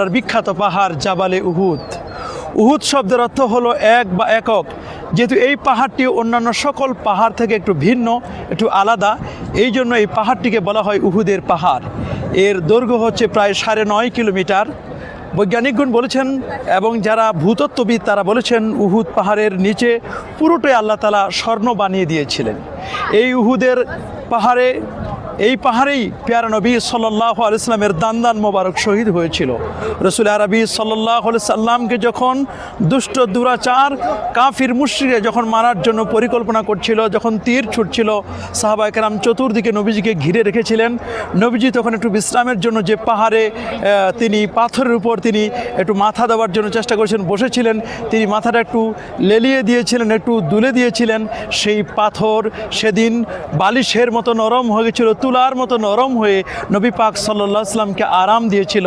আর বিখ্যাত পাহাড় জাবালে উহুদ। উহুদ শব্দের অর্থ হলো এক বা একক। যেহেতু এই পাহাড়টি অন্যান্য সকল পাহাড় থেকে একটু ভিন্ন, একটু আলাদা, এই জন্য এই পাহাড়টিকে বলা হয় উহুদের পাহাড়। এর দৈর্ঘ্য হচ্ছে প্রায় 9.5 কিলোমিটার। বৈজ্ঞানিকগণ বলেছেন এবং যারা ভূতত্ত্ববিদ তারা বলেছেন উহুদ পাহাড়ের নিচে পুরোটাই আল্লাহ তাআলা স্বর্ণ বানিয়ে দিয়েছিলেন। এই উহুদের পাহাড়ে এই পাহাড়েই পেয়ারা নবী সাল্লাল্লাহু আলাইহি সাল্লামের দান মোবারক শহীদ হয়েছিল। রাসূল আরবি সাল্লাল্লাহু আলাইহি সাল্লামকে যখন দুষ্ট দুরাচার কাফির মুশরিকরা যখন মারার জন্য পরিকল্পনা করছিল, যখন তীর ছুটছিল, সাহাবায়ে কেরাম চতুর্দিকে নবীজিকে ঘিরে রেখেছিলেন। নবীজি তখন একটু বিশ্রামের জন্য যে পাহাড়ে তিনি পাথরের উপর তিনি একটু মাথা দেওয়ার জন্য চেষ্টা করেছেন, বসেছিলেন, তিনি মাথাটা একটু লেলিয়ে দিয়েছিলেন, একটু দুলে দিয়েছিলেন। সেই পাথর সেদিন বালিশের মতো নরম হয়ে গেছিল, তুলার মতো নরম হয়ে নবী পাক সাল্লাল্লাহু আলাইহি ওয়াসাল্লামকে আরাম দিয়েছিল।